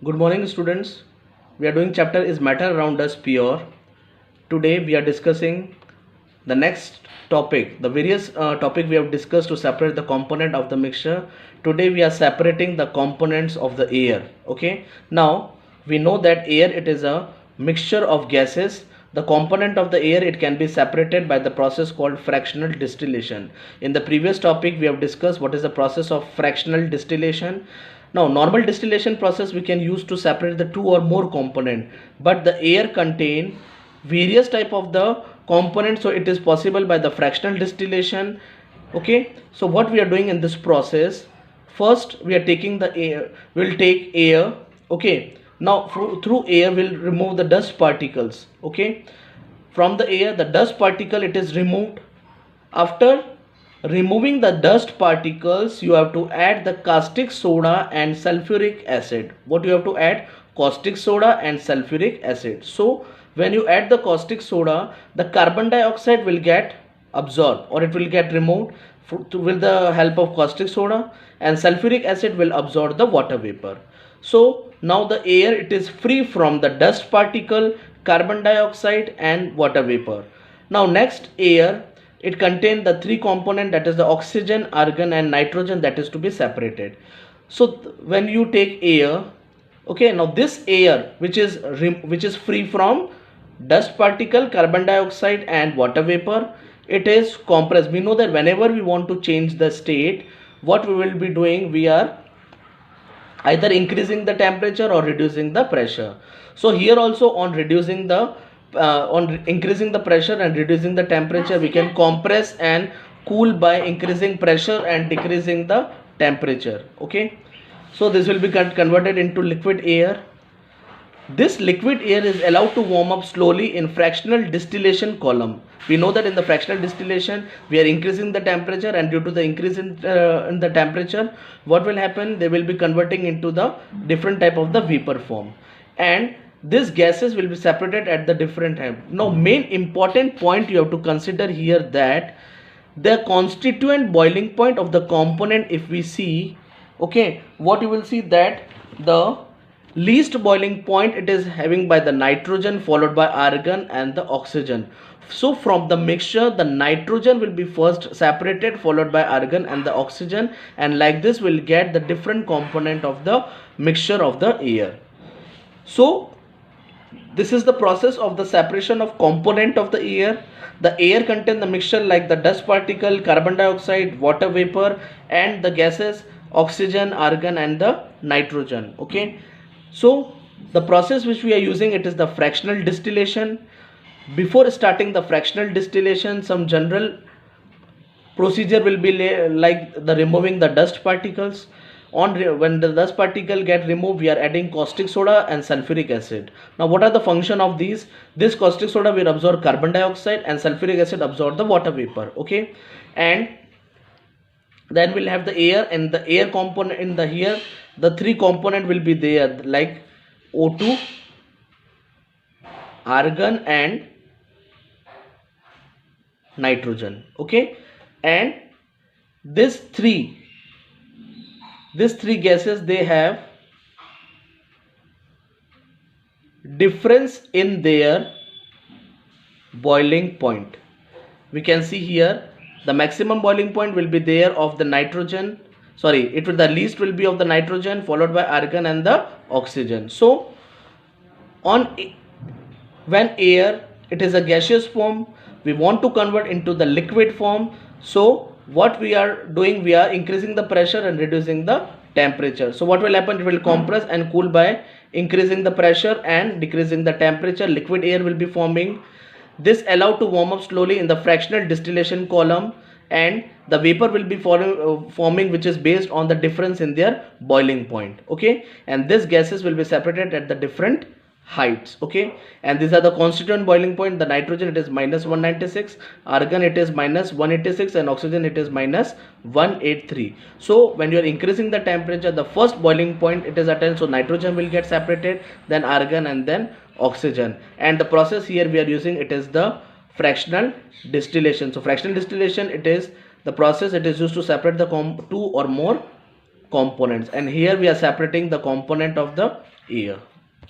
Good morning, students. We are doing chapter is matter around us pure. Today we are discussing the next topic, the various topic we have discussed to separate the component of the mixture. Today we are separating the components of the air. Okay. Now we know that air, it is a mixture of gases. The component of the air, it can be separated by the process called fractional distillation. In the previous topic we have discussed what is the process of fractional distillation. Now normal distillation process we can use to separate the two or more component, but the air contain various type of the components, so it is possible by the fractional distillation. Okay, so what we are doing in this process, first we are taking the air, we'll take air. Okay, now through air we'll remove the dust particles. Okay, from the air the dust particle, it is removed. After removing the dust particles, you have to add the caustic soda and sulfuric acid. What you have to add? Caustic soda and sulfuric acid. So when you add the caustic soda, the carbon dioxide will get absorbed or it will get removed with the help of caustic soda, and sulfuric acid will absorb the water vapor. So now the air, it is free from the dust particle, carbon dioxide and water vapor. Now next, air, it contains the three component, that is the oxygen, argon and nitrogen, that is to be separated. So when you take air, okay, now this air which is free from dust particle, carbon dioxide and water vapor, it is compressed. We know that whenever we want to change the state, what we will be doing, we are either increasing the temperature or reducing the pressure. So here also on reducing the on increasing the pressure and reducing the temperature, we can compress and cool by increasing pressure and decreasing the temperature. Okay, so this will be converted into liquid air. This liquid air is allowed to warm up slowly in fractional distillation column. We know that in the fractional distillation we are increasing the temperature, and due to the increase in the temperature, what will happen, they will be converting into the different type of the vapor form, and these gases will be separated at the different time. Now main important point you have to consider here, that the constituent boiling point of the component, if we see, okay, what you will see, that the least boiling point it is having by the nitrogen, followed by argon and the oxygen. So from the mixture, the nitrogen will be first separated, followed by argon and the oxygen, and like this we'll get the different component of the mixture of the air. So this is the process of the separation of component of the air. The air contains the mixture like the dust particle, carbon dioxide, water vapor and the gases oxygen, argon and the nitrogen. Okay, so the process which we are using, it is the fractional distillation. Before starting the fractional distillation, some general procedure will be like the removing the dust particles. When the dust particle get removed, we are adding caustic soda and sulfuric acid. Now what are the function of these? This caustic soda will absorb carbon dioxide and sulfuric acid absorb the water vapor. Okay, and then we'll have the air, and the air component in the here the three component will be there, like O2, argon and nitrogen. Okay, and these three gases, they have difference in their boiling point. We can see here the maximum boiling point will be there of the nitrogen, sorry, it will, the least will be of the nitrogen, followed by argon and the oxygen. So when air, it is a gaseous form, we want to convert into the liquid form. So what we are doing, we are increasing the pressure and reducing the temperature. So what will happen, it will compress and cool by increasing the pressure and decreasing the temperature. Liquid air will be forming. This allowed to warm up slowly in the fractional distillation column, and the vapor will be forming, which is based on the difference in their boiling point. Okay, and these gases will be separated at the different heights. Okay, and these are the constituent boiling point. The nitrogen, it is minus 196, argon it is minus 186 and oxygen it is minus 183. So when you are increasing the temperature, the first boiling point it is attained, so nitrogen will get separated, then argon and then oxygen. And the process here we are using, it is the fractional distillation. So fractional distillation, it is the process, it is used to separate the two or more components, and here we are separating the component of the year.